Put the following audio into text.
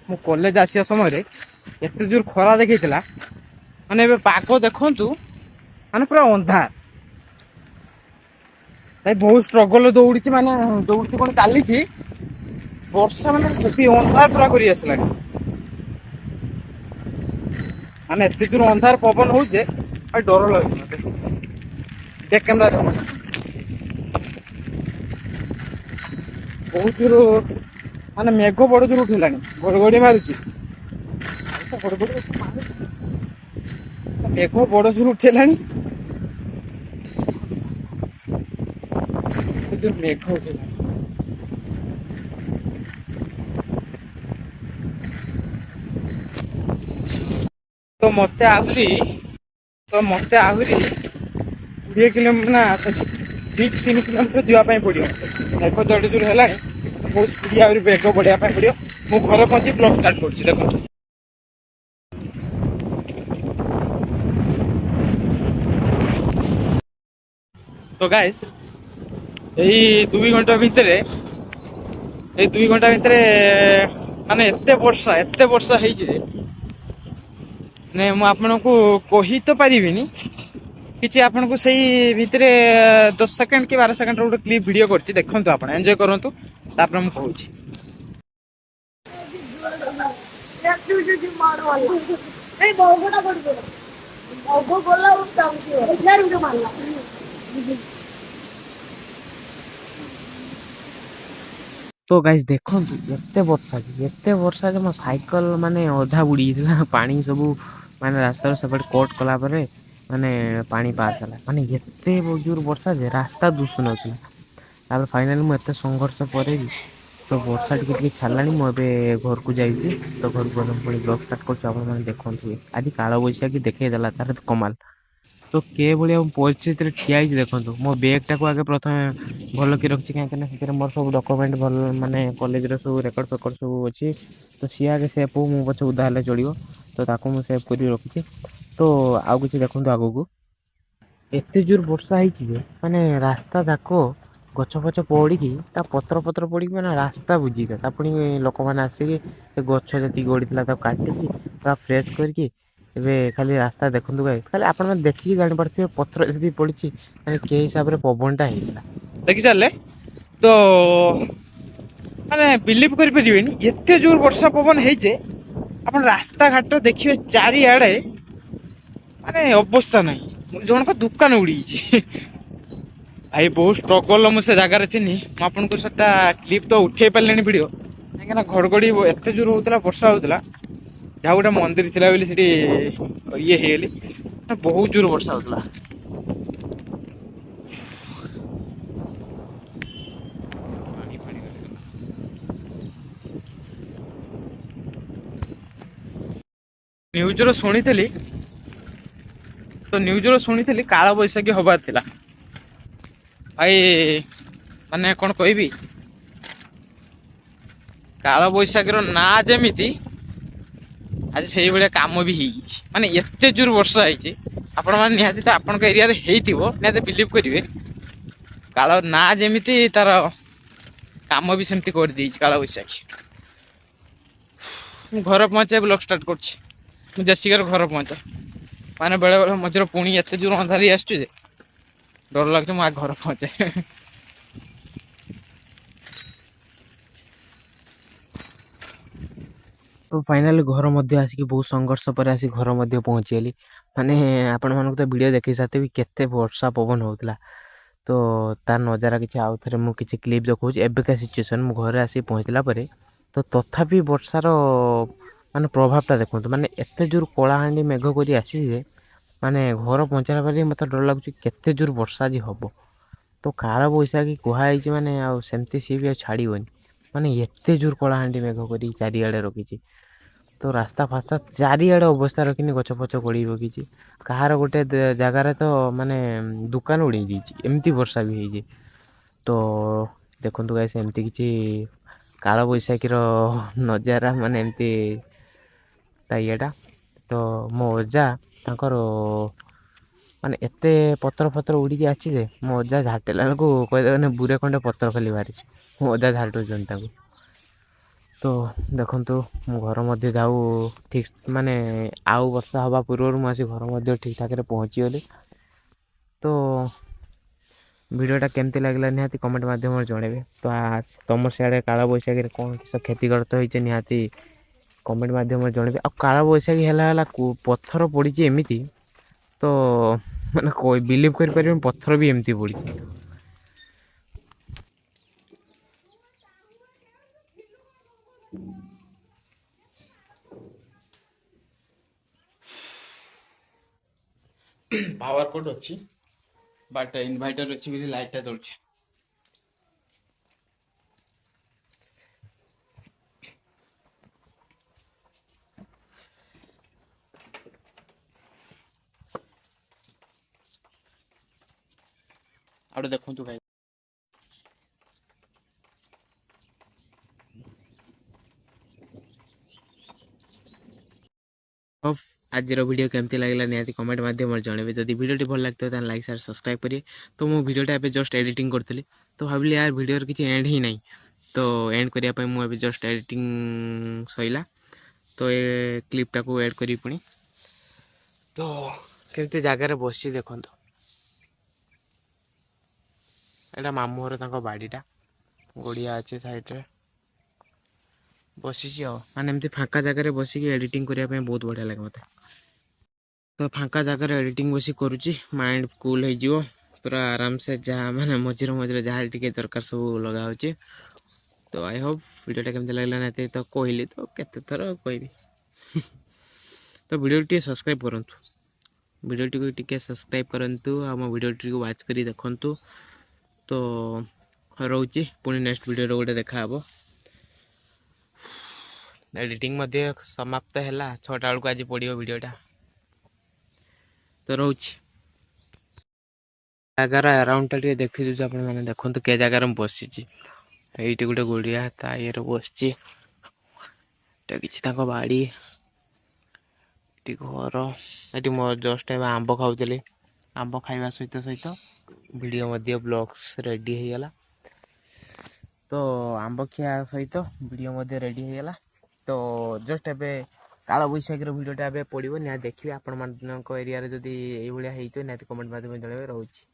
मु कॉलेज आसिया समय एत जोर खरा देखा माने एबे पाग देखंतु माने पूरा अंधार भाई बहुत स्ट्रगल दौड़ी माने दौड़ी कौन चली वर्षा माने अंधार पूरा कर आसला माने एत जोर अंधार पवन हो डर लगे मत कैमेरा समस्या बहुत जोर माने मेघ बड़ जोर उठिलानी घड़घड़ी मारुची मेघ बड़ जोर उठेलानी मेघ उठेलानी तो मते आहरी 20 किलोमीटर ना 3 किलोमीटर जावाई पड़ो मेघ जड़े जोर है बहुत स्पीड आहरी मेघ बढ़िया पड़ो मु घर पहुंची ब्लॉग स्टार्ट कर देखो तो गाइस यही 2 घंटा भितर माने एते वर्षा ने मु आपन को कही तो पारिबिनी किछि आपन को सही भितर 10 सेकंड कि 12 सेकंड रो क्लिप वीडियो करछि देखंतु आपन एन्जॉय करंतु तापर मु कहूछि तो गाइस देखंतु एते वर्षा जे मो साइकिल माने अधा बुड़ी पानी सब माने रास्ता सेपटे कोट कला परे माने पानी पास हला माने एते जोर वर्षा जे रास्ता दुसु नथला तापर फाइनली मु एते संघर्ष परे तो वर्षा टिके छालानी मु एबे घर को जाईছি तो घर को पुणी ब्लॉग स्टार्ट करछु आपण माने देखंतु आज काळ बैसाखी देखै देला तार कमाल तो के भलिया परिस्थिति रे ठिया ही देखंतु मो बैग टाको आगे प्रथम भल कि रखछि काहे ना मोर सब डॉक्यूमेंट भल माने कॉलेज रे सब रेकॉर्ड पेकॉर्ड सब अछि तो सिया आगे सेव मु पछ उदा हले चलियो तो ताको मु सेव करी रखछि तो आउ किछि देखंतु आगो को एते जोर वर्षा ହେଇଛି जे माने रास्ता जाको गछ फछ पड़ी ता पत्र पत्र पड़ी माने रास्ता बुझी था पुणी लोक मैंने आसिक गछ जी गड़ी काटिकी पूरा फ्रेश करके एबे खाली रास्ता देखु गाई खाली आप देखिए जापारे पत्र जी पड़ी के हिसाब से पवनटा होता देखी सारे तो माने बिलीव करें एते जोर वर्षा पवन होजे आप रास्ता घाट देखिए चारिआडे माने अवस्था नहीं जन का दुकान उड़ी भाई बहुत स्ट्रगल मुझे जगार थी आपको सेटा क्लिप तो उठे पारे वीडियो कहीं घड़घड़ी एत जोर होता वर्षा होता जहाँ गोटे मंदिर थी ये बहुत जोर वर्षा होता न्यूज रो शुणी तो न्यूज रो शुणी काल बैसाखी हबार थिला भाई माने कौन कहबी काल बैसाखी ना जमीती आज से भाया कम भी माने एते जोर वर्षा है आपण मैंने निहाती तो आपण एरिया निहाती बिलीव करेंगे काल ना जमीती तार कम भी सेमती कर दी काल बैसाखी घर पहुंचे ब्लॉग स्टार्ट कर जसिकार घर पहुंचे माने बेले बेले मझे पुणी एत जोर अंधारी आस डर लगे मुझे घर पहुंचे तो फाइनली घर मध्य आसिक बहुत संघर्ष पर आसी घर मध्य पहुँचीगली माने आपण मानक तो वीडियो देखी साथे भी केते वर्षा पवन होता तो तार नजारा किसी आउ थे मुझे किसी क्लिप देखा एबिका सिचुएसन मु घर आसी पहुँचला तो तथापि वर्षार माने प्रभावटा देखो माने एत जोर कलाहांडी मेघ कर आसी माने घर पहुँचला पर मत डर लगुच केते जोर वर्षा आज हम तो काल बैसाखी कहुई माने आमती सी भी छाड़बनी माने एते जोर कलाहांडी मेघ कर चारिआडे रखी तो रास्ता फास्ता चारिआडे अवस्था रखी गछ फच गड़ी रखी कहार गोटे जगार तो माने दुकान उड़ी एमती वर्षा भी है तो देखु गाइस एमती किसी काल बैसाखीर नजारा माने एमती इटा तो मो अजा तांकर माने एते पत्र फत्र उड़ी आछि जे मो अजा झाटेला को कहदे बुरे खंडे पत्र खाली बाहरी मो अजा झाटुचन ताको तो देखंतु मु घर मध्य जाऊ ठीक माने आउ वर्षा हवा पूर्व मु आसी घर मध्य ठीक ठाक रे पहुँची गली। तो वीडियोटा केमती लागला निहाती कमेंट माध्यम जणेबे। तो तुम सियाड़े काल बैशाखी कौन किस क्षतिग्रस्त होती निहाती कमेंट माध्यम जणेबे। आ काल बैशाखी है पत्थर पड़ी एमती तो मैंने कोई बिलीव कर पत्थर भी एमती पड़ी। पावर कट अच्छी बट इनवर्टर अच्छी भी लाइट टा जलुଛି। आउट देखंतु भाई आज वीडियो केमती लगला निहाती कमेंट माध्यम जनइबे। जदि वीडियो भल लगता है लाइक शेयर सब्सक्राइब करिए। तो मो वीडियोटा एबे जस्ट एडिटिंग करथली तो भाविली यार वीडियो किसी एंड ही नहीं। तो एंड करिया पय मो एबे जस्ट एडिटिंग सइला। तो ये क्लिपटा को ऐड करी पुणी तो केमती जगार बसी देखंतु। एटा मामू घर तांको बाड़ीटा गड़िया अच्छे साइड रे बसी माने एमती फांका जगह बसिक एडिटिंग करने बहुत बढ़िया लगे मत। तो फांका जगह एडिटिंग बसी करुच्ची माइंड कूल हो पूरा आराम से जहाँ माने मझिरे मझिरे जहाँ टे दरकार सब लगा होची। तो आई होप वीडियोटा केमती लगला ना तो कहली तो केते थर कहबी। तो वीडियो टी सब्सक्राइब करंतु वीडियो टी को टिके सब्सक्राइब करंतु आ मो वीडियो टी को वाच करी देखंतु। तो रोची पुणी नेक्स्ट वीडियो गोटे देखा हबो। एडिटिंग मध्य समाप्त है 6टा बेलू आज पड़ो वीडियोटा। तो रोची जगार अराउंड टा देखी दूसरे आप देखो के जगार बसी ये गोटे गुड़िया ता ये बसची कि बाड़ी घर ये मो जस्ट आंब खाऊली। आंब खाइबा सहित सहित वीडियो ब्लॉग्स रेडी होगला। तो आंब खिया सहित वीडियो रेडी होगला। तो जस्ट एबे काल बैशाखी वीडियोटा पड़ो निया देखिए। आपण एरिया जदि ये भाया होती निहाती कमेंट माध्यम जणावे। रोची।